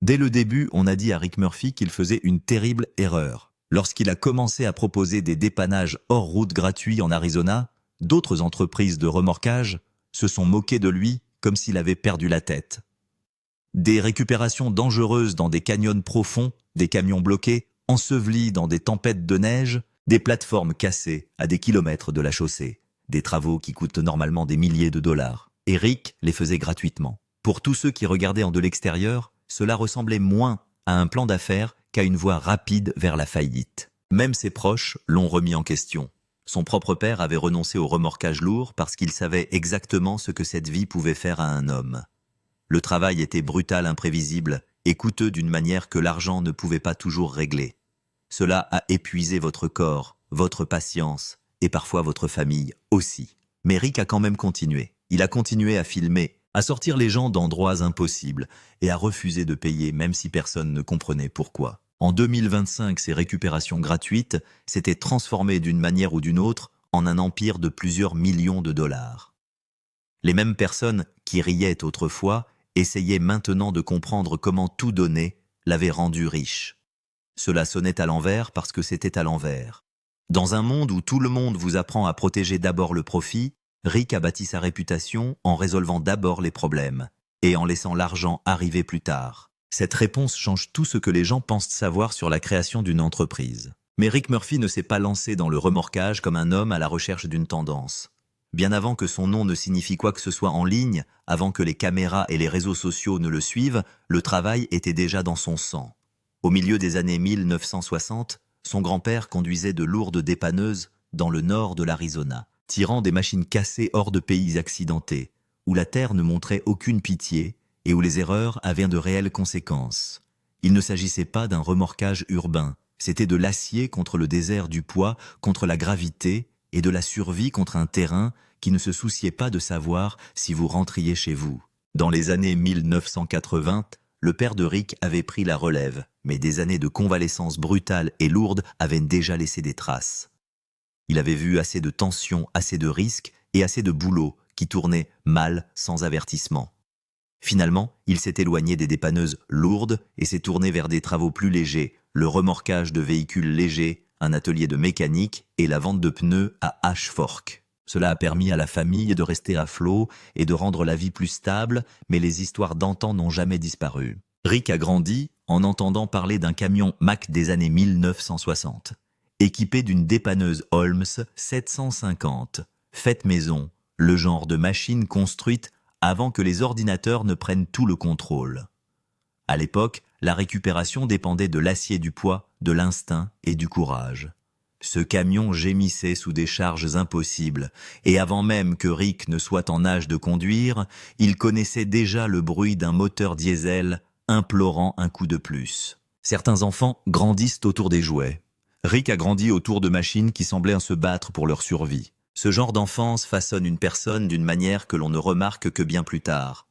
Dès le début, on a dit à Rick Murphy qu'il faisait une terrible erreur. Lorsqu'il a commencé à proposer des dépannages hors route gratuits en Arizona, d'autres entreprises de remorquage se sont moquées de lui comme s'il avait perdu la tête. Des récupérations dangereuses dans des canyons profonds, des camions bloqués, ensevelis dans des tempêtes de neige, des plateformes cassées à des kilomètres de la chaussée, des travaux qui coûtent normalement des milliers de dollars. Et Rick les faisait gratuitement. Pour tous ceux qui regardaient en de l'extérieur, cela ressemblait moins à un plan d'affaires qu'à une voie rapide vers la faillite. Même ses proches l'ont remis en question. Son propre père avait renoncé au remorquage lourd parce qu'il savait exactement ce que cette vie pouvait faire à un homme. Le travail était brutal, imprévisible et coûteux d'une manière que l'argent ne pouvait pas toujours régler. Cela a épuisé votre corps, votre patience et parfois votre famille aussi. Mais Rick a quand même continué. Il a continué à filmer, à sortir les gens d'endroits impossibles et à refuser de payer même si personne ne comprenait pourquoi. En 2025, ces récupérations gratuites s'étaient transformées d'une manière ou d'une autre en un empire de plusieurs millions de dollars. Les mêmes personnes qui riaient autrefois essayaient maintenant de comprendre comment tout donner l'avait rendu riche. Cela sonnait à l'envers parce que c'était à l'envers. Dans un monde où tout le monde vous apprend à protéger d'abord le profit, Rick a bâti sa réputation en résolvant d'abord les problèmes et en laissant l'argent arriver plus tard. Cette réponse change tout ce que les gens pensent savoir sur la création d'une entreprise. Mais Rick Murphy ne s'est pas lancé dans le remorquage comme un homme à la recherche d'une tendance. Bien avant que son nom ne signifie quoi que ce soit en ligne, avant que les caméras et les réseaux sociaux ne le suivent, le travail était déjà dans son sang. Au milieu des années 1960, son grand-père conduisait de lourdes dépanneuses dans le nord de l'Arizona, tirant des machines cassées hors de pays accidentés, où la terre ne montrait aucune pitié et où les erreurs avaient de réelles conséquences. Il ne s'agissait pas d'un remorquage urbain, c'était de l'acier contre le désert du poids, contre la gravité et de la survie contre un terrain qui ne se souciait pas de savoir si vous rentriez chez vous. Dans les années 1980, le père de Rick avait pris la relève, mais des années de convalescence brutale et lourde avaient déjà laissé des traces. Il avait vu assez de tensions, assez de risques et assez de boulot qui tournaient mal sans avertissement. Finalement, il s'est éloigné des dépanneuses lourdes et s'est tourné vers des travaux plus légers, le remorquage de véhicules légers, un atelier de mécanique et la vente de pneus à Ashfork. Cela a permis à la famille de rester à flot et de rendre la vie plus stable, mais les histoires d'antan n'ont jamais disparu. Rick a grandi en entendant parler d'un camion Mack des années 1960, équipé d'une dépanneuse Holmes 750, faite maison, le genre de machine construite avant que les ordinateurs ne prennent tout le contrôle. À l'époque, la récupération dépendait de l'acier du poids, de l'instinct et du courage. Ce camion gémissait sous des charges impossibles, et avant même que Rick ne soit en âge de conduire, il connaissait déjà le bruit d'un moteur diesel implorant un coup de plus. Certains enfants grandissent autour des jouets. Rick a grandi autour de machines qui semblaient se battre pour leur survie. Ce genre d'enfance façonne une personne d'une manière que l'on ne remarque que bien plus tard.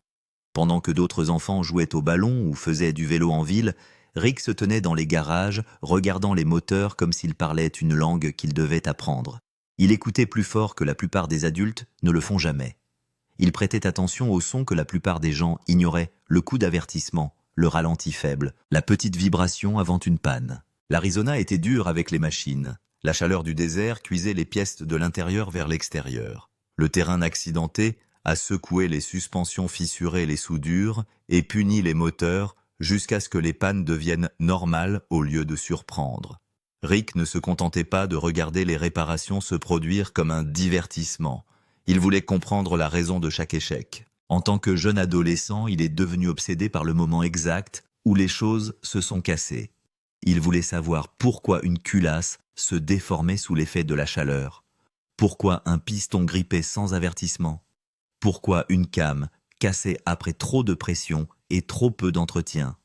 Pendant que d'autres enfants jouaient au ballon ou faisaient du vélo en ville, Rick se tenait dans les garages, regardant les moteurs comme s'il parlait une langue qu'il devait apprendre. Il écoutait plus fort que la plupart des adultes ne le font jamais. Il prêtait attention au son que la plupart des gens ignoraient, le coup d'avertissement, le ralenti faible, la petite vibration avant une panne. L'Arizona était dur avec les machines. La chaleur du désert cuisait les pièces de l'intérieur vers l'extérieur. Le terrain accidenté a secoué les suspensions fissurées les soudures et puni les moteurs jusqu'à ce que les pannes deviennent normales au lieu de surprendre. Rick ne se contentait pas de regarder les réparations se produire comme un divertissement. Il voulait comprendre la raison de chaque échec. En tant que jeune adolescent, il est devenu obsédé par le moment exact où les choses se sont cassées. Il voulait savoir pourquoi une culasse se déformait sous l'effet de la chaleur. Pourquoi un piston grippait sans avertissement. Pourquoi une came cassait après trop de pression et trop peu d'entretien.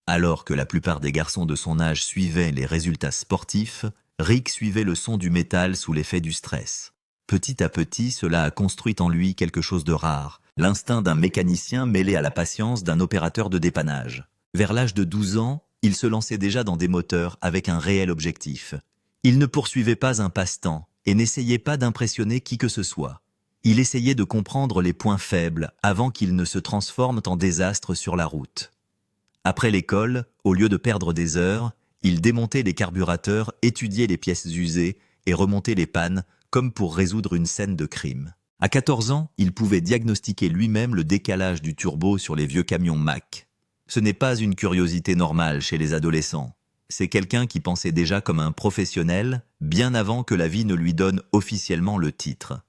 Alors que la plupart des garçons de son âge suivaient les résultats sportifs, Rick suivait le son du métal sous l'effet du stress. Petit à petit, cela a construit en lui quelque chose de rare, l'instinct d'un mécanicien mêlé à la patience d'un opérateur de dépannage. Vers l'âge de 12 ans, il se lançait déjà dans des moteurs avec un réel objectif. Il ne poursuivait pas un passe-temps et n'essayait pas d'impressionner qui que ce soit. Il essayait de comprendre les points faibles avant qu'ils ne se transforment en désastre sur la route. Après l'école, au lieu de perdre des heures, il démontait les carburateurs, étudiait les pièces usées et remontait les pannes, comme pour résoudre une scène de crime. À 14 ans, il pouvait diagnostiquer lui-même le décalage du turbo sur les vieux camions Mack. Ce n'est pas une curiosité normale chez les adolescents. C'est quelqu'un qui pensait déjà comme un professionnel, bien avant que la vie ne lui donne officiellement le titre.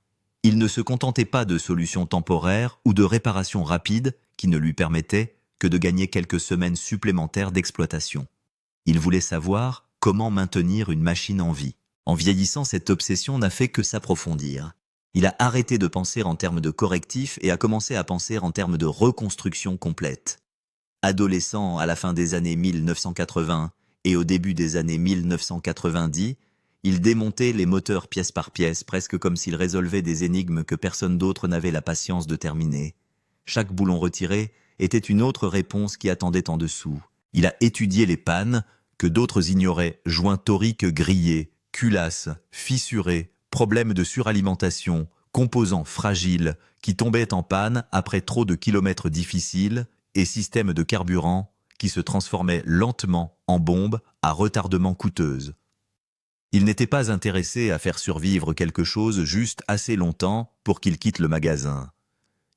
Il ne se contentait pas de solutions temporaires ou de réparations rapides qui ne lui permettaient que de gagner quelques semaines supplémentaires d'exploitation. Il voulait savoir comment maintenir une machine en vie. En vieillissant, cette obsession n'a fait que s'approfondir. Il a arrêté de penser en termes de correctifs et a commencé à penser en termes de reconstruction complète. Adolescent à la fin des années 1980 et au début des années 1990, il démontait les moteurs pièce par pièce, presque comme s'il résolvait des énigmes que personne d'autre n'avait la patience de terminer. Chaque boulon retiré était une autre réponse qui attendait en dessous. Il a étudié les pannes que d'autres ignoraient, joints toriques grillés, culasses, fissurés, problèmes de suralimentation, composants fragiles qui tombaient en panne après trop de kilomètres difficiles et systèmes de carburant qui se transformaient lentement en bombes à retardement coûteuses. Il n'était pas intéressé à faire survivre quelque chose juste assez longtemps pour qu'il quitte le magasin.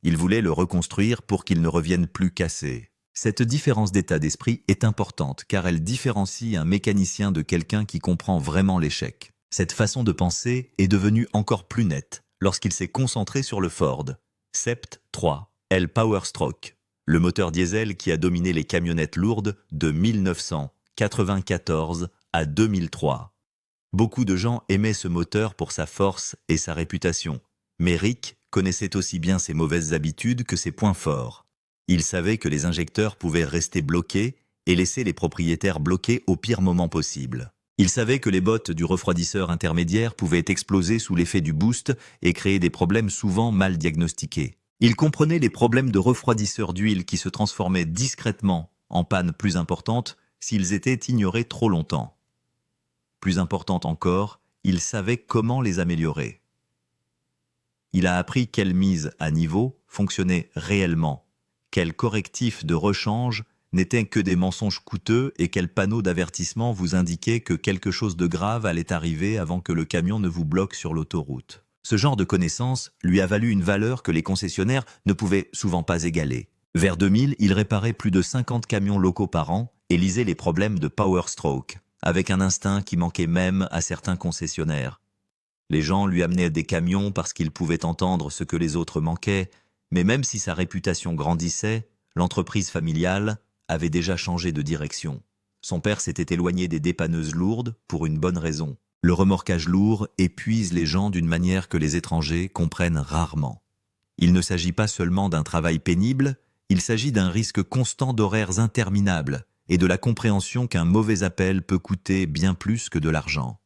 Il voulait le reconstruire pour qu'il ne revienne plus cassé. Cette différence d'état d'esprit est importante car elle différencie un mécanicien de quelqu'un qui comprend vraiment l'échec. Cette façon de penser est devenue encore plus nette lorsqu'il s'est concentré sur le Ford Sept 3 L Powerstroke, le moteur diesel qui a dominé les camionnettes lourdes de 1994 à 2003. Beaucoup de gens aimaient ce moteur pour sa force et sa réputation, mais Rick connaissait aussi bien ses mauvaises habitudes que ses points forts. Il savait que les injecteurs pouvaient rester bloqués et laisser les propriétaires bloqués au pire moment possible. Il savait que les bottes du refroidisseur intermédiaire pouvaient exploser sous l'effet du boost et créer des problèmes souvent mal diagnostiqués. Il comprenait les problèmes de refroidisseur d'huile qui se transformaient discrètement en panne plus importante s'ils étaient ignorés trop longtemps. Plus importante encore, il savait comment les améliorer. Il a appris quelle mise à niveau fonctionnait réellement, quels correctifs de rechange n'étaient que des mensonges coûteux et quels panneaux d'avertissement vous indiquaient que quelque chose de grave allait arriver avant que le camion ne vous bloque sur l'autoroute. Ce genre de connaissances lui a valu une valeur que les concessionnaires ne pouvaient souvent pas égaler. Vers 2000, il réparait plus de 50 camions locaux par an et lisait les problèmes de Powerstroke, avec un instinct qui manquait même à certains concessionnaires. Les gens lui amenaient des camions parce qu'ils pouvaient entendre ce que les autres manquaient, mais même si sa réputation grandissait, l'entreprise familiale avait déjà changé de direction. Son père s'était éloigné des dépanneuses lourdes pour une bonne raison. Le remorquage lourd épuise les gens d'une manière que les étrangers comprennent rarement. Il ne s'agit pas seulement d'un travail pénible, il s'agit d'un risque constant d'horaires interminables et de la compréhension qu'un mauvais appel peut coûter bien plus que de l'argent.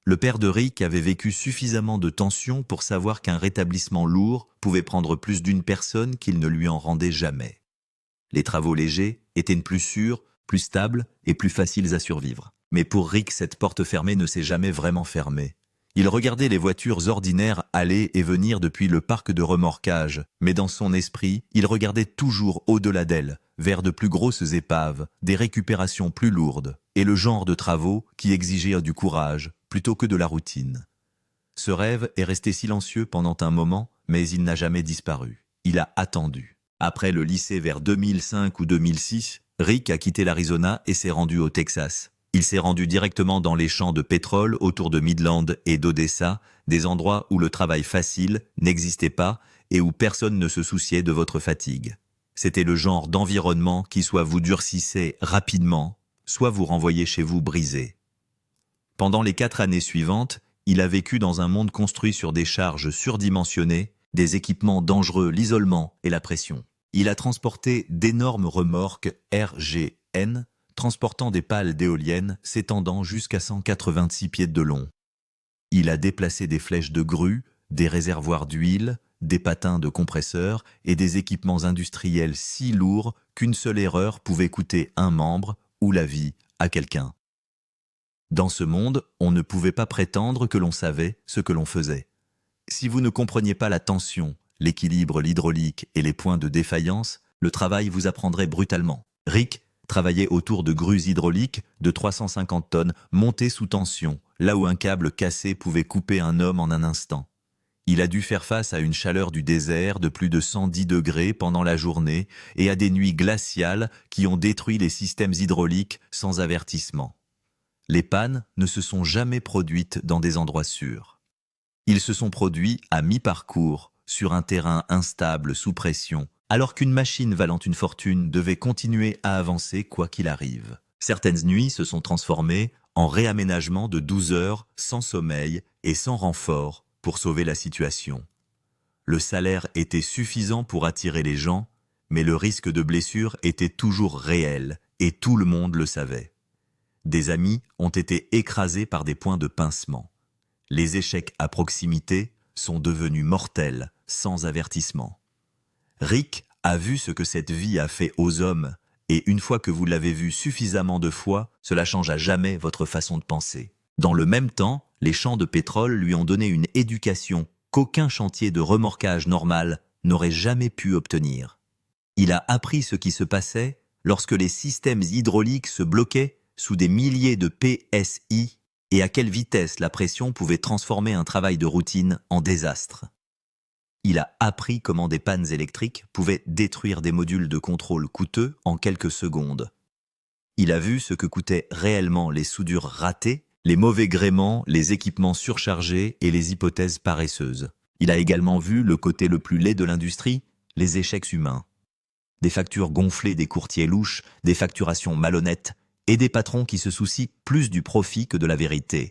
Le père de Rick avait vécu suffisamment de tensions pour savoir qu'un rétablissement lourd pouvait prendre plus d'une personne qu'il ne lui en rendait jamais. Les travaux légers étaient plus sûrs, plus stables et plus faciles à survivre. Mais pour Rick, cette porte fermée ne s'est jamais vraiment fermée. Il regardait les voitures ordinaires aller et venir depuis le parc de remorquage, mais dans son esprit, il regardait toujours au-delà d'elles, vers de plus grosses épaves, des récupérations plus lourdes, et le genre de travaux qui exigeaient du courage, plutôt que de la routine. Ce rêve est resté silencieux pendant un moment, mais il n'a jamais disparu. Il a attendu. Après le lycée vers 2005 ou 2006, Rick a quitté l'Arizona et s'est rendu au Texas. Il s'est rendu directement dans les champs de pétrole autour de Midland et d'Odessa, des endroits où le travail facile n'existait pas et où personne ne se souciait de votre fatigue. C'était le genre d'environnement qui soit vous durcissait rapidement, soit vous renvoyait chez vous brisé. Pendant les 4 années suivantes, il a vécu dans un monde construit sur des charges surdimensionnées, des équipements dangereux, l'isolement et la pression. Il a transporté d'énormes remorques RGN, transportant des pales d'éoliennes s'étendant jusqu'à 186 pieds de long. Il a déplacé des flèches de grue, des réservoirs d'huile, des patins de compresseurs et des équipements industriels si lourds qu'une seule erreur pouvait coûter un membre ou la vie à quelqu'un. Dans ce monde, on ne pouvait pas prétendre que l'on savait ce que l'on faisait. Si vous ne compreniez pas la tension, l'équilibre, l'hydraulique et les points de défaillance, le travail vous apprendrait brutalement. Rick travaillait autour de grues hydrauliques de 350 tonnes montées sous tension, là où un câble cassé pouvait couper un homme en un instant. Il a dû faire face à une chaleur du désert de plus de 110 degrés pendant la journée et à des nuits glaciales qui ont détruit les systèmes hydrauliques sans avertissement. Les pannes ne se sont jamais produites dans des endroits sûrs. Ils se sont produits à mi-parcours, sur un terrain instable sous pression, alors qu'une machine valant une fortune devait continuer à avancer quoi qu'il arrive. Certaines nuits se sont transformées en réaménagement de 12 heures sans sommeil et sans renfort pour sauver la situation. Le salaire était suffisant pour attirer les gens, mais le risque de blessure était toujours réel et tout le monde le savait. Des amis ont été écrasés par des points de pincement. Les échecs à proximité sont devenus mortels sans avertissement. Rick a vu ce que cette vie a fait aux hommes, et une fois que vous l'avez vu suffisamment de fois, cela change à jamais votre façon de penser. Dans le même temps, les champs de pétrole lui ont donné une éducation qu'aucun chantier de remorquage normal n'aurait jamais pu obtenir. Il a appris ce qui se passait lorsque les systèmes hydrauliques se bloquaient sous des milliers de PSI et à quelle vitesse la pression pouvait transformer un travail de routine en désastre. Il a appris comment des pannes électriques pouvaient détruire des modules de contrôle coûteux en quelques secondes. Il a vu ce que coûtaient réellement les soudures ratées, les mauvais gréements, les équipements surchargés et les hypothèses paresseuses. Il a également vu le côté le plus laid de l'industrie, les échecs humains. Des factures gonflées des courtiers louches, des facturations malhonnêtes et des patrons qui se soucient plus du profit que de la vérité.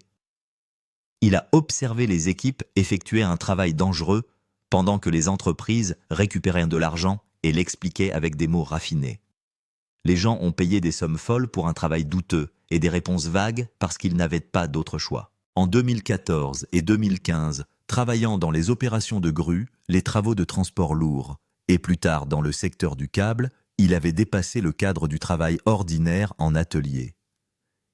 Il a observé les équipes effectuer un travail dangereux pendant que les entreprises récupéraient de l'argent et l'expliquaient avec des mots raffinés. Les gens ont payé des sommes folles pour un travail douteux et des réponses vagues parce qu'ils n'avaient pas d'autre choix. En 2014 et 2015, travaillant dans les opérations de grue, les travaux de transport lourd, et plus tard dans le secteur du câble, il avait dépassé le cadre du travail ordinaire en atelier.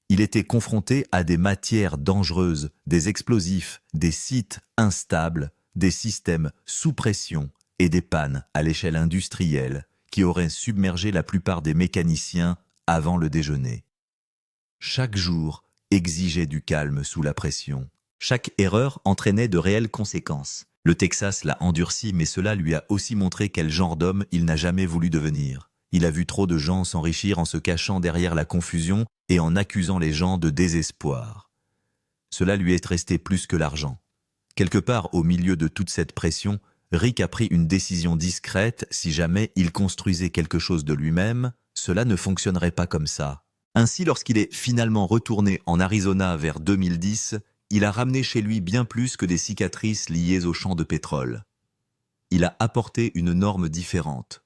Il était confronté à des matières dangereuses, des explosifs, des sites instables, des systèmes sous pression et des pannes à l'échelle industrielle qui auraient submergé la plupart des mécaniciens avant le déjeuner. Chaque jour exigeait du calme sous la pression. Chaque erreur entraînait de réelles conséquences. Le Texas l'a endurci, mais cela lui a aussi montré quel genre d'homme il n'a jamais voulu devenir. Il a vu trop de gens s'enrichir en se cachant derrière la confusion et en accusant les gens de désespoir. Cela lui est resté plus que l'argent. Quelque part au milieu de toute cette pression, Rick a pris une décision discrète. Si jamais il construisait quelque chose de lui-même, cela ne fonctionnerait pas comme ça. Ainsi, lorsqu'il est finalement retourné en Arizona vers 2010, il a ramené chez lui bien plus que des cicatrices liées aux champs de pétrole. Il a apporté une norme différente.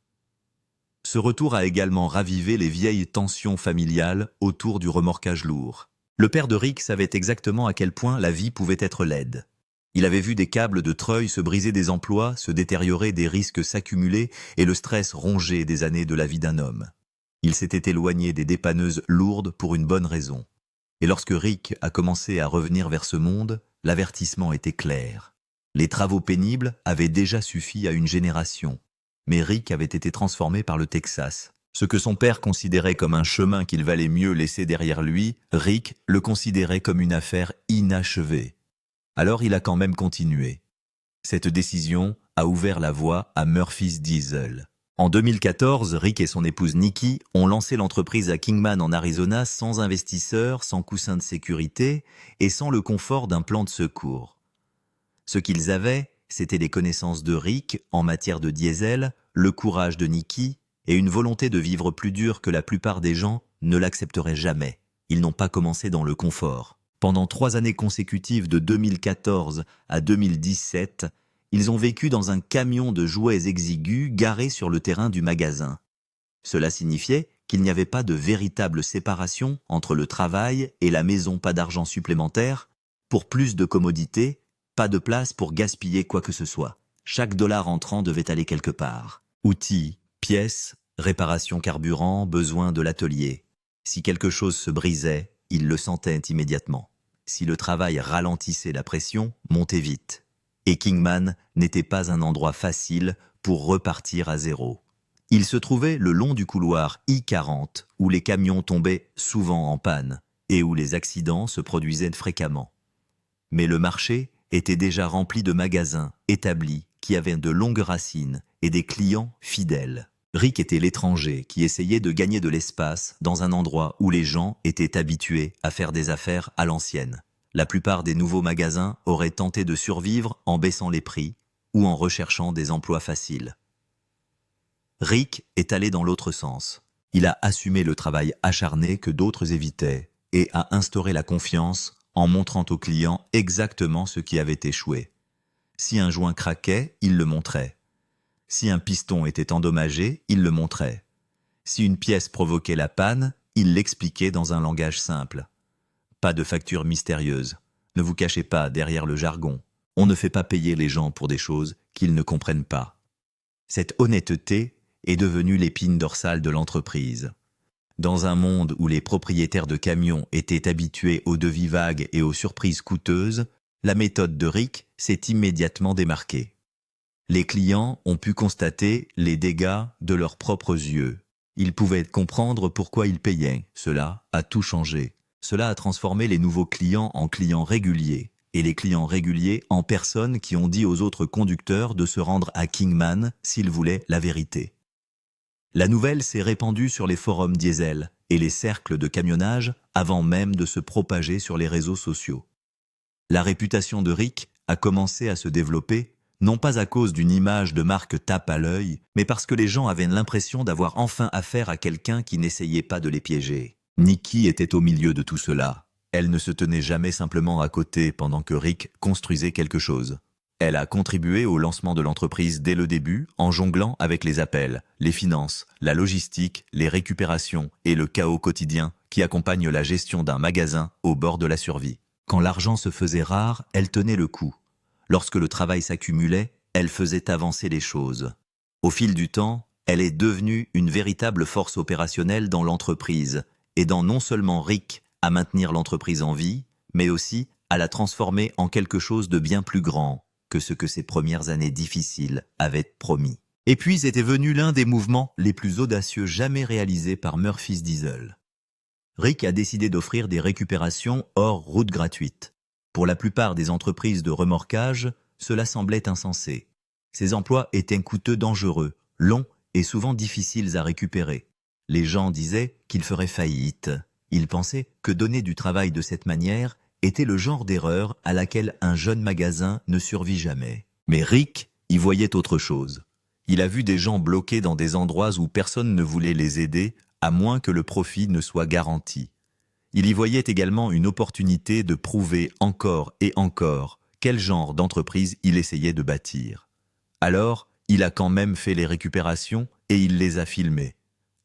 Ce retour a également ravivé les vieilles tensions familiales autour du remorquage lourd. Le père de Rick savait exactement à quel point la vie pouvait être laide. Il avait vu des câbles de treuil se briser, des emplois se détériorer, des risques s'accumuler et le stress ronger des années de la vie d'un homme. Il s'était éloigné des dépanneuses lourdes pour une bonne raison. Et lorsque Rick a commencé à revenir vers ce monde, l'avertissement était clair. Les travaux pénibles avaient déjà suffi à une génération, mais Rick avait été transformé par le Texas. Ce que son père considérait comme un chemin qu'il valait mieux laisser derrière lui, Rick le considérait comme une affaire inachevée. Alors il a quand même continué. Cette décision a ouvert la voie à Murphy's Diesel. En 2014, Rick et son épouse Nikki ont lancé l'entreprise à Kingman en Arizona sans investisseurs, sans coussin de sécurité et sans le confort d'un plan de secours. Ce qu'ils avaient, c'était les connaissances de Rick en matière de diesel, le courage de Nikki et une volonté de vivre plus dur que la plupart des gens ne l'accepteraient jamais. Ils n'ont pas commencé dans le confort. Pendant 3 années consécutives de 2014 à 2017, ils ont vécu dans un camion de jouets exigus garé sur le terrain du magasin. Cela signifiait qu'il n'y avait pas de véritable séparation entre le travail et la maison, pas d'argent supplémentaire, pour plus de commodité, pas de place pour gaspiller quoi que ce soit. Chaque dollar entrant devait aller quelque part. Outils, pièces, réparation carburant, besoin de l'atelier. Si quelque chose se brisait, ils le sentaient immédiatement. Si le travail ralentissait, la pression montait vite. Et Kingman n'était pas un endroit facile pour repartir à zéro. Il se trouvait le long du couloir I-40, où les camions tombaient souvent en panne et où les accidents se produisaient fréquemment. Mais le marché était déjà rempli de magasins établis qui avaient de longues racines et des clients fidèles. Rick était l'étranger qui essayait de gagner de l'espace dans un endroit où les gens étaient habitués à faire des affaires à l'ancienne. La plupart des nouveaux magasins auraient tenté de survivre en baissant les prix ou en recherchant des emplois faciles. Rick est allé dans l'autre sens. Il a assumé le travail acharné que d'autres évitaient et a instauré la confiance en montrant aux clients exactement ce qui avait échoué. Si un joint craquait, il le montrait. Si un piston était endommagé, il le montrait. Si une pièce provoquait la panne, il l'expliquait dans un langage simple. Pas de facture mystérieuse. Ne vous cachez pas derrière le jargon. On ne fait pas payer les gens pour des choses qu'ils ne comprennent pas. Cette honnêteté est devenue l'épine dorsale de l'entreprise. Dans un monde où les propriétaires de camions étaient habitués aux devis vagues et aux surprises coûteuses, la méthode de Rick s'est immédiatement démarquée. Les clients ont pu constater les dégâts de leurs propres yeux. Ils pouvaient comprendre pourquoi ils payaient. Cela a tout changé. Cela a transformé les nouveaux clients en clients réguliers, et les clients réguliers en personnes qui ont dit aux autres conducteurs de se rendre à Kingman s'ils voulaient la vérité. La nouvelle s'est répandue sur les forums diesel et les cercles de camionnage avant même de se propager sur les réseaux sociaux. La réputation de Rick a commencé à se développer, non pas à cause d'une image de marque tape à l'œil, mais parce que les gens avaient l'impression d'avoir enfin affaire à quelqu'un qui n'essayait pas de les piéger. Nikki était au milieu de tout cela. Elle ne se tenait jamais simplement à côté pendant que Rick construisait quelque chose. Elle a contribué au lancement de l'entreprise dès le début en jonglant avec les appels, les finances, la logistique, les récupérations et le chaos quotidien qui accompagne la gestion d'un magasin au bord de la survie. Quand l'argent se faisait rare, elle tenait le coup. Lorsque le travail s'accumulait, elle faisait avancer les choses. Au fil du temps, elle est devenue une véritable force opérationnelle dans l'entreprise, aidant non seulement Rick à maintenir l'entreprise en vie, mais aussi à la transformer en quelque chose de bien plus grand que ce que ses premières années difficiles avaient promis. Et puis était venu l'un des mouvements les plus audacieux jamais réalisés par Murphy's Diesel. Rick a décidé d'offrir des récupérations hors route gratuites. Pour la plupart des entreprises de remorquage, cela semblait insensé. Ces emplois étaient coûteux, dangereux, longs et souvent difficiles à récupérer. Les gens disaient qu'ils feraient faillite. Ils pensaient que donner du travail de cette manière était le genre d'erreur à laquelle un jeune magasin ne survit jamais. Mais Rick y voyait autre chose. Il a vu des gens bloqués dans des endroits où personne ne voulait les aider, à moins que le profit ne soit garanti. Il y voyait également une opportunité de prouver encore et encore quel genre d'entreprise il essayait de bâtir. Alors, il a quand même fait les récupérations et il les a filmées.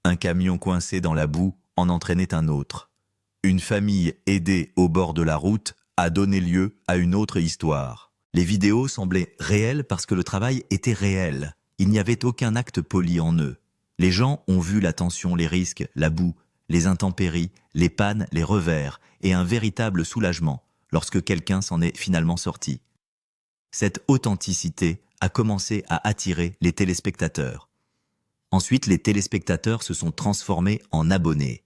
Un camion coincé dans la boue en entraînait un autre. Une famille aidée au bord de la route a donné lieu à une autre histoire. Les vidéos semblaient réelles parce que le travail était réel. Il n'y avait aucun acte poli en eux. Les gens ont vu la tension, les risques, la boue, les intempéries, les pannes, les revers et un véritable soulagement lorsque quelqu'un s'en est finalement sorti. Cette authenticité a commencé à attirer les téléspectateurs. Ensuite, les téléspectateurs se sont transformés en abonnés.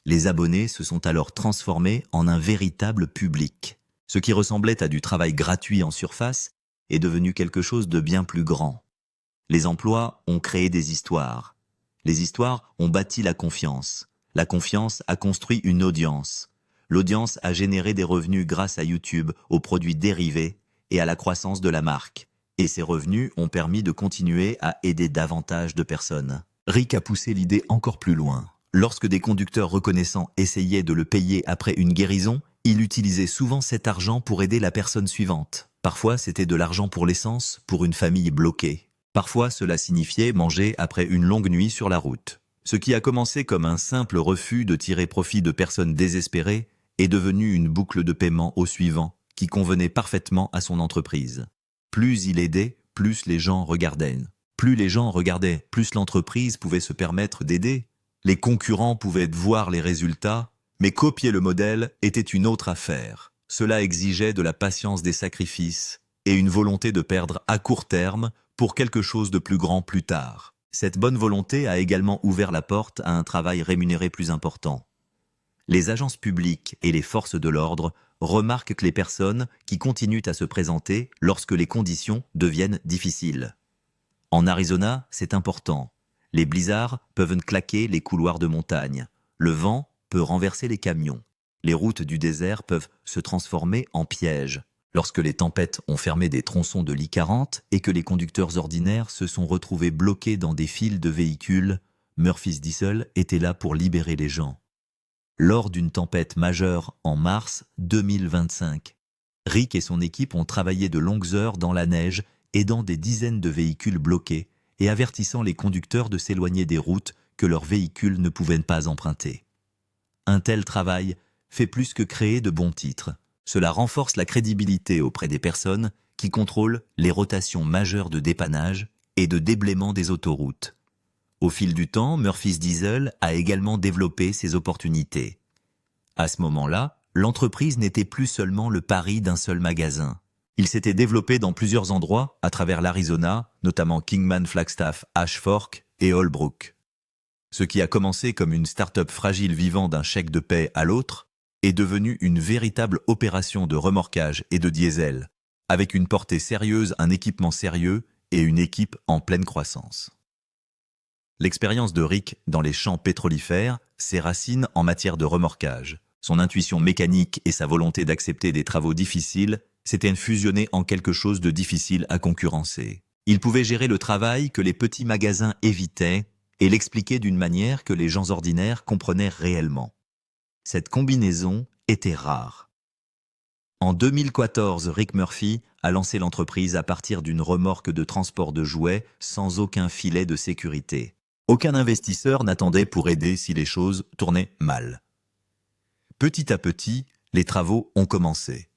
Les abonnés se sont alors transformés en un véritable public. Ce qui ressemblait à du travail gratuit en surface est devenu quelque chose de bien plus grand. Les emplois ont créé des histoires. Les histoires ont bâti la confiance. La confiance a construit une audience. L'audience a généré des revenus grâce à YouTube, aux produits dérivés et à la croissance de la marque. Et ces revenus ont permis de continuer à aider davantage de personnes. Rick a poussé l'idée encore plus loin. Lorsque des conducteurs reconnaissants essayaient de le payer après une guérison, il utilisait souvent cet argent pour aider la personne suivante. Parfois, c'était de l'argent pour l'essence, pour une famille bloquée. Parfois, cela signifiait manger après une longue nuit sur la route. Ce qui a commencé comme un simple refus de tirer profit de personnes désespérées est devenu une boucle de paiement au suivant, qui convenait parfaitement à son entreprise. Plus il aidait, plus les gens regardaient. Plus les gens regardaient, plus l'entreprise pouvait se permettre d'aider. Les concurrents pouvaient voir les résultats, mais copier le modèle était une autre affaire. Cela exigeait de la patience, des sacrifices et une volonté de perdre à court terme pour quelque chose de plus grand plus tard. Cette bonne volonté a également ouvert la porte à un travail rémunéré plus important. Les agences publiques et les forces de l'ordre remarquent que les personnes qui continuent à se présenter lorsque les conditions deviennent difficiles. En Arizona, c'est important. Les blizzards peuvent claquer les couloirs de montagne. Le vent peut renverser les camions. Les routes du désert peuvent se transformer en pièges. Lorsque les tempêtes ont fermé des tronçons de l'I-40 et que les conducteurs ordinaires se sont retrouvés bloqués dans des files de véhicules, Murphy's Diesel était là pour libérer les gens. Lors d'une tempête majeure en mars 2025, Rick et son équipe ont travaillé de longues heures dans la neige, aidant des dizaines de véhicules bloqués et avertissant les conducteurs de s'éloigner des routes que leurs véhicules ne pouvaient pas emprunter. Un tel travail fait plus que créer de bons titres. Cela renforce la crédibilité auprès des personnes qui contrôlent les rotations majeures de dépannage et de déblaiement des autoroutes. Au fil du temps, Murphy's Diesel a également développé ses opportunités. À ce moment-là, l'entreprise n'était plus seulement le pari d'un seul magasin. Il s'était développé dans plusieurs endroits à travers l'Arizona, notamment Kingman, Flagstaff, Ash Fork et Holbrook. Ce qui a commencé comme une start-up fragile vivant d'un chèque de paie à l'autre est devenu une véritable opération de remorquage et de diesel, avec une portée sérieuse, un équipement sérieux et une équipe en pleine croissance. L'expérience de Rick dans les champs pétrolifères, ses racines en matière de remorquage, son intuition mécanique et sa volonté d'accepter des travaux difficiles s'étaient fusionnés en quelque chose de difficile à concurrencer. Il pouvait gérer le travail que les petits magasins évitaient et l'expliquer d'une manière que les gens ordinaires comprenaient réellement. Cette combinaison était rare. En 2014, Rick Murphy a lancé l'entreprise à partir d'une remorque de transport de jouets sans aucun filet de sécurité. Aucun investisseur n'attendait pour aider si les choses tournaient mal. Petit à petit, les travaux ont commencé.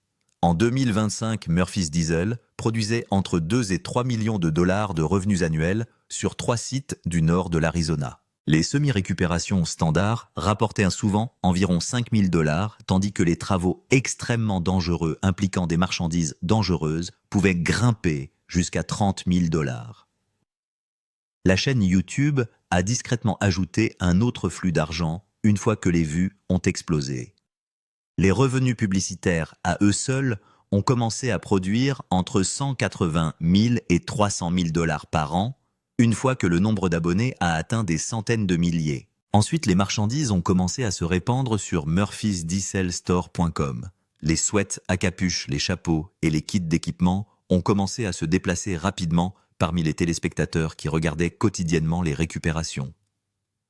En 2025, Murphy's Diesel produisait entre 2 et 3 millions de dollars de revenus annuels sur 3 sites du nord de l'Arizona. Les semi-récupérations standards rapportaient souvent environ 5 000 $, tandis que les travaux extrêmement dangereux impliquant des marchandises dangereuses pouvaient grimper jusqu'à 30 000 $. La chaîne YouTube a discrètement ajouté un autre flux d'argent une fois que les vues ont explosé. Les revenus publicitaires à eux seuls ont commencé à produire entre 180 000 et 300 000 $ par an, une fois que le nombre d'abonnés a atteint des centaines de milliers. Ensuite, les marchandises ont commencé à se répandre sur murphysdieselstore.com. Les sweats à capuche, les chapeaux et les kits d'équipement ont commencé à se déplacer rapidement parmi les téléspectateurs qui regardaient quotidiennement les récupérations.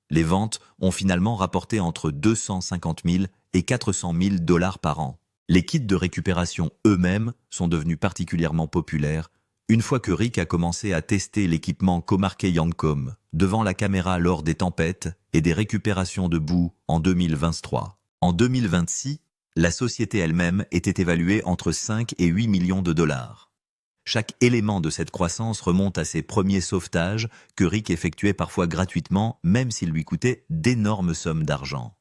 Les ventes ont finalement rapporté entre 250 000 et 400 000 $ par an. Les kits de récupération eux-mêmes sont devenus particulièrement populaires une fois que Rick a commencé à tester l'équipement comarqué Yancom devant la caméra lors des tempêtes et des récupérations de boue en 2023. En 2026, la société elle-même était évaluée entre 5 et 8 millions de dollars. Chaque élément de cette croissance remonte à ses premiers sauvetages que Rick effectuait parfois gratuitement, même s'il lui coûtait d'énormes sommes d'argent.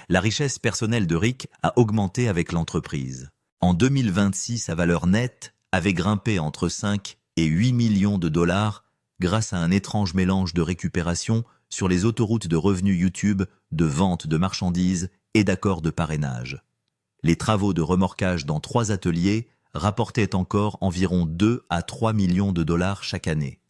La richesse personnelle de Rick a augmenté avec l'entreprise. En 2026, sa valeur nette avait grimpé entre 5 et 8 millions de dollars grâce à un étrange mélange de récupération sur les autoroutes de revenus YouTube, de vente de marchandises et d'accords de parrainage. Les travaux de remorquage dans 3 ateliers rapportaient encore environ 2 à 3 millions de dollars chaque année.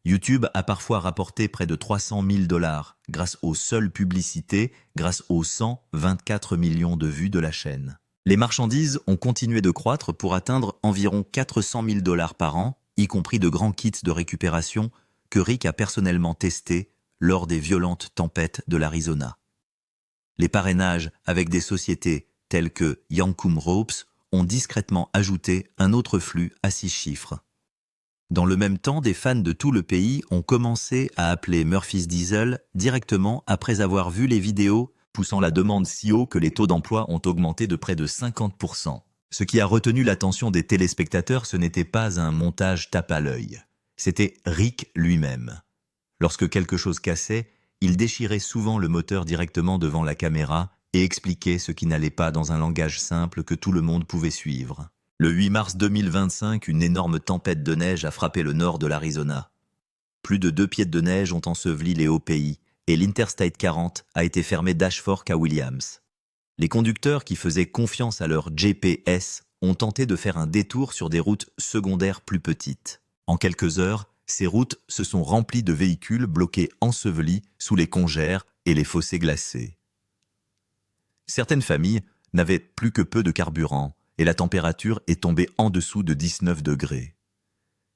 YouTube a parfois rapporté près de 300 000 $ grâce aux seules publicités, grâce aux 124 millions de vues de la chaîne. Les marchandises ont continué de croître pour atteindre environ 400 000 $ par an, y compris de grands kits de récupération que Rick a personnellement testés lors des violentes tempêtes de l'Arizona. Les parrainages avec des sociétés telles que Yancom Ropes ont discrètement ajouté un autre flux à 6 chiffres. Dans le même temps, des fans de tout le pays ont commencé à appeler Murphy's Diesel directement après avoir vu les vidéos, poussant la demande si haut que les taux d'emploi ont augmenté de près de 50%. Ce qui a retenu l'attention des téléspectateurs, ce n'était pas un montage tape à l'œil. C'était Rick lui-même. Lorsque quelque chose cassait, il déchirait souvent le moteur directement devant la caméra et expliquait ce qui n'allait pas dans un langage simple que tout le monde pouvait suivre. Le 8 mars 2025, une énorme tempête de neige a frappé le nord de l'Arizona. Plus de 2 pieds de neige ont enseveli les hauts pays et l'Interstate 40 a été fermé d'Ashfork à Williams. Les conducteurs qui faisaient confiance à leur GPS ont tenté de faire un détour sur des routes secondaires plus petites. En quelques heures, ces routes se sont remplies de véhicules bloqués ensevelis sous les congères et les fossés glacés. Certaines familles n'avaient plus que peu de carburant et la température est tombée en dessous de 19 degrés.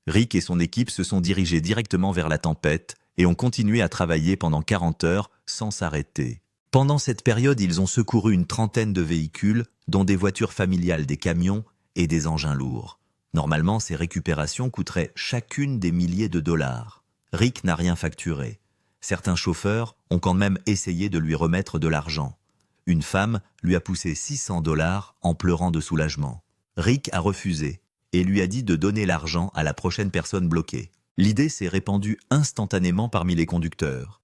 Rick et son équipe se sont dirigés directement vers la tempête et ont continué à travailler pendant 40 heures sans s'arrêter. Pendant cette période, ils ont secouru une trentaine de véhicules, dont des voitures familiales, des camions et des engins lourds. Normalement, ces récupérations coûteraient chacune des milliers de dollars. Rick n'a rien facturé. Certains chauffeurs ont quand même essayé de lui remettre de l'argent. Une femme lui a poussé 600 dollars en pleurant de soulagement. Rick a refusé et lui a dit de donner l'argent à la prochaine personne bloquée. L'idée s'est répandue instantanément parmi les conducteurs.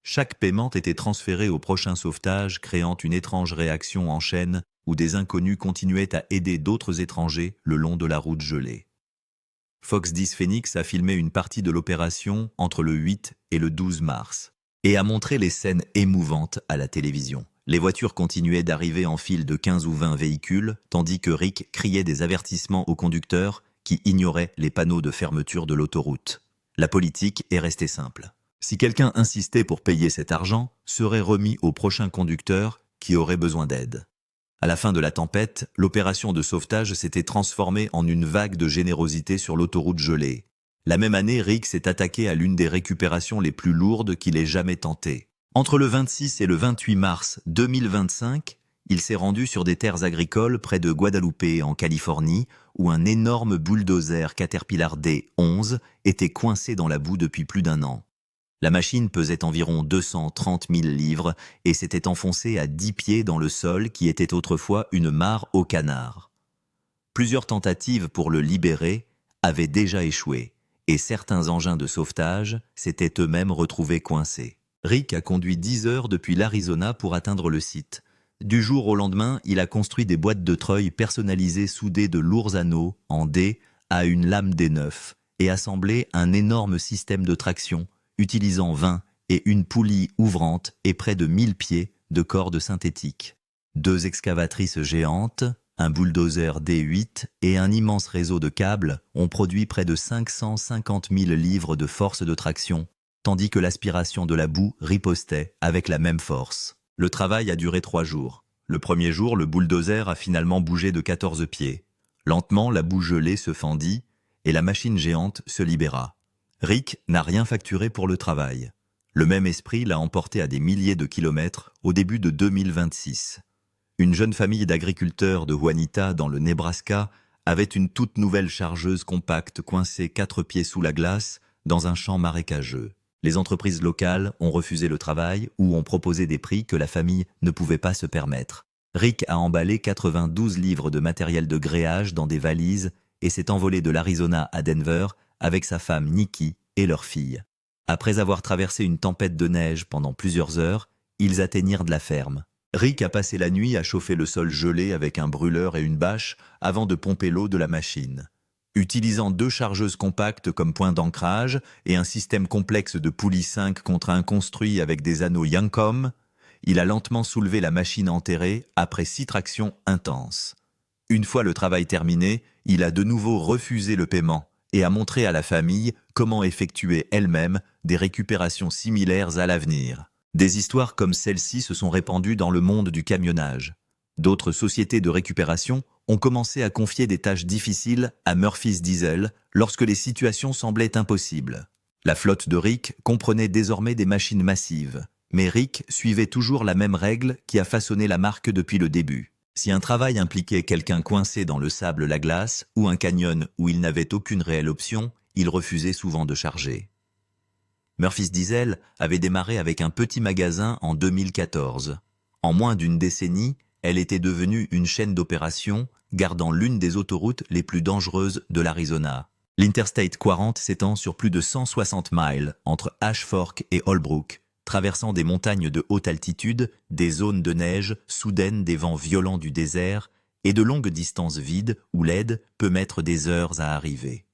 Chaque paiement était transféré au prochain sauvetage, créant une étrange réaction en chaîne où des inconnus continuaient à aider d'autres étrangers le long de la route gelée. Fox 10 Phoenix a filmé une partie de l'opération entre le 8 et le 12 mars et a montré les scènes émouvantes à la télévision. Les voitures continuaient d'arriver en file de 15 ou 20 véhicules, tandis que Rick criait des avertissements aux conducteurs qui ignoraient les panneaux de fermeture de l'autoroute. La politique est restée simple. Si quelqu'un insistait pour payer cet argent, serait remis au prochain conducteur qui aurait besoin d'aide. À la fin de la tempête, l'opération de sauvetage s'était transformée en une vague de générosité sur l'autoroute gelée. La même année, Rick s'est attaqué à l'une des récupérations les plus lourdes qu'il ait jamais tentées. Entre le 26 et le 28 mars 2025, il s'est rendu sur des terres agricoles près de Guadalupe, en Californie, où un énorme bulldozer Caterpillar D11 était coincé dans la boue depuis plus d'1 an. La machine pesait environ 230 000 livres et s'était enfoncée à 10 pieds dans le sol qui était autrefois une mare aux canards. Plusieurs tentatives pour le libérer avaient déjà échoué et certains engins de sauvetage s'étaient eux-mêmes retrouvés coincés. Rick a conduit 10 heures depuis l'Arizona pour atteindre le site. Du jour au lendemain, il a construit des boîtes de treuil personnalisées soudées de lourds anneaux en D à une lame D9 et assemblé un énorme système de traction utilisant 20 et une poulie ouvrante et près de 1000 pieds de cordes synthétiques. 2 excavatrices géantes, un bulldozer D8 et un immense réseau de câbles ont produit près de 550 000 livres de force de traction, tandis que l'aspiration de la boue ripostait avec la même force. Le travail a duré 3 jours. Le premier jour, le bulldozer a finalement bougé de 14 pieds. Lentement, la boue gelée se fendit et la machine géante se libéra. Rick n'a rien facturé pour le travail. Le même esprit l'a emporté à des milliers de kilomètres au début de 2026. Une jeune famille d'agriculteurs de Juanita, dans le Nebraska, avait une toute nouvelle chargeuse compacte coincée 4 pieds sous la glace dans un champ marécageux. Les entreprises locales ont refusé le travail ou ont proposé des prix que la famille ne pouvait pas se permettre. Rick a emballé 92 livres de matériel de gréage dans des valises et s'est envolé de l'Arizona à Denver avec sa femme Nikki et leur fille. Après avoir traversé une tempête de neige pendant plusieurs heures, ils atteignirent de la ferme. Rick a passé la nuit à chauffer le sol gelé avec un brûleur et une bâche avant de pomper l'eau de la machine. Utilisant 2 chargeuses compactes comme point d'ancrage et un système complexe de poulies 5 contre 1 construit avec des anneaux Youngcom, il a lentement soulevé la machine enterrée après 6 tractions intenses. Une fois le travail terminé, il a de nouveau refusé le paiement et a montré à la famille comment effectuer elle-même des récupérations similaires à l'avenir. Des histoires comme celle-ci se sont répandues dans le monde du camionnage. D'autres sociétés de récupération ont commencé à confier des tâches difficiles à Murphy's Diesel lorsque les situations semblaient impossibles. La flotte de Rick comprenait désormais des machines massives, mais Rick suivait toujours la même règle qui a façonné la marque depuis le début. Si un travail impliquait quelqu'un coincé dans le sable, la glace, ou un canyon où il n'avait aucune réelle option, il refusait souvent de charger. Murphy's Diesel avait démarré avec un petit magasin en 2014. En moins d'une décennie, elle était devenue une chaîne d'opérations gardant l'une des autoroutes les plus dangereuses de l'Arizona. L'Interstate 40 s'étend sur plus de 160 miles entre Ashfork et Holbrook, traversant des montagnes de haute altitude, des zones de neige soudaines, des vents violents du désert et de longues distances vides où l'aide peut mettre des heures à arriver.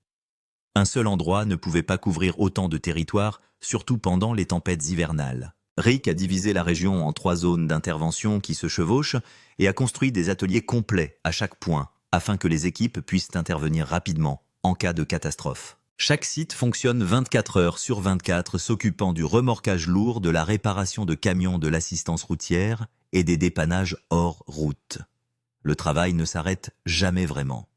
Un seul endroit ne pouvait pas couvrir autant de territoire, surtout pendant les tempêtes hivernales. Rick a divisé la région en 3 zones d'intervention qui se chevauchent et a construit des ateliers complets à chaque point, afin que les équipes puissent intervenir rapidement en cas de catastrophe. Chaque site fonctionne 24 heures sur 24, s'occupant du remorquage lourd, de la réparation de camions de l'assistance routière et des dépannages hors route. Le travail ne s'arrête jamais vraiment.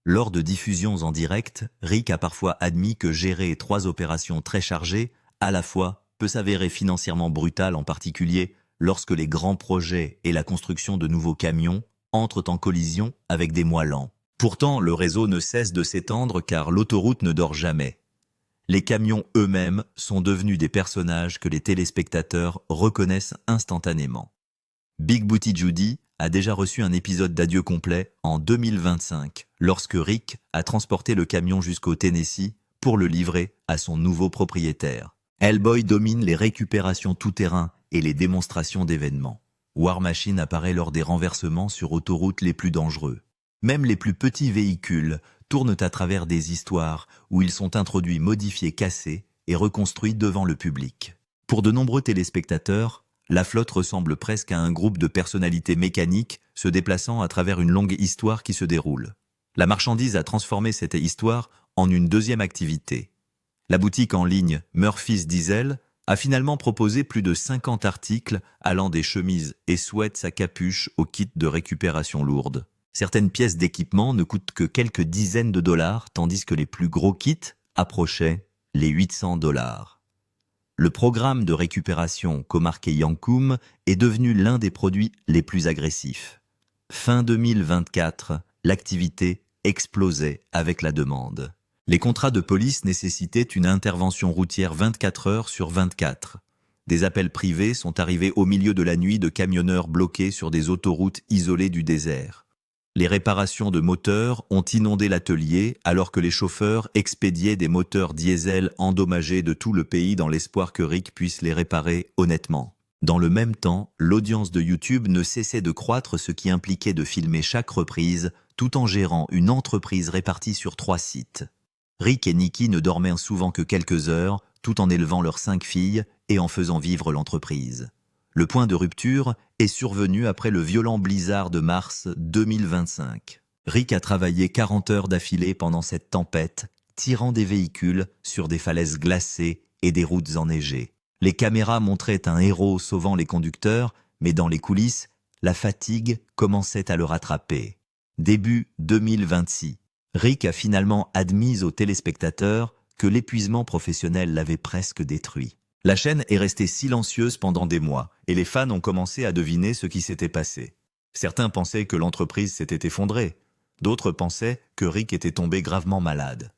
Lors de diffusions en direct, Rick a parfois admis que gérer 3 opérations très chargées, à la fois, peut s'avérer financièrement brutal, en particulier lorsque les grands projets et la construction de nouveaux camions entrent en collision avec des mois lents. Pourtant, le réseau ne cesse de s'étendre car l'autoroute ne dort jamais. Les camions eux-mêmes sont devenus des personnages que les téléspectateurs reconnaissent instantanément. Big Booty Judy a déjà reçu un épisode d'adieu complet en 2025, lorsque Rick a transporté le camion jusqu'au Tennessee pour le livrer à son nouveau propriétaire. Hellboy domine les récupérations tout-terrain et les démonstrations d'événements. War Machine apparaît lors des renversements sur autoroutes les plus dangereux. Même les plus petits véhicules tournent à travers des histoires où ils sont introduits, modifiés, cassés et reconstruits devant le public. Pour de nombreux téléspectateurs, la flotte ressemble presque à un groupe de personnalités mécaniques se déplaçant à travers une longue histoire qui se déroule. La marchandise a transformé cette histoire en une deuxième activité. La boutique en ligne Murphy's Diesel a finalement proposé plus de 50 articles allant des chemises et sweats à capuche au kit de récupération lourde. Certaines pièces d'équipement ne coûtent que quelques dizaines de dollars, tandis que les plus gros kits approchaient les 800 dollars. Le programme de récupération comarqué Yankum est devenu l'un des produits les plus agressifs. Fin 2024, l'activité explosait avec la demande. Les contrats de police nécessitaient une intervention routière 24 heures sur 24. Des appels privés sont arrivés au milieu de la nuit de camionneurs bloqués sur des autoroutes isolées du désert. Les réparations de moteurs ont inondé l'atelier alors que les chauffeurs expédiaient des moteurs diesel endommagés de tout le pays dans l'espoir que Rick puisse les réparer honnêtement. Dans le même temps, l'audience de YouTube ne cessait de croître, ce qui impliquait de filmer chaque reprise tout en gérant une entreprise répartie sur 3 sites. Rick et Nikki ne dormaient souvent que quelques heures, tout en élevant leurs 5 filles et en faisant vivre l'entreprise. Le point de rupture est survenu après le violent blizzard de mars 2025. Rick a travaillé 40 heures d'affilée pendant cette tempête, tirant des véhicules sur des falaises glacées et des routes enneigées. Les caméras montraient un héros sauvant les conducteurs, mais dans les coulisses, la fatigue commençait à le rattraper. Début 2026, Rick a finalement admis aux téléspectateurs que l'épuisement professionnel l'avait presque détruit. La chaîne est restée silencieuse pendant des mois et les fans ont commencé à deviner ce qui s'était passé. Certains pensaient que l'entreprise s'était effondrée, d'autres pensaient que Rick était tombé gravement malade.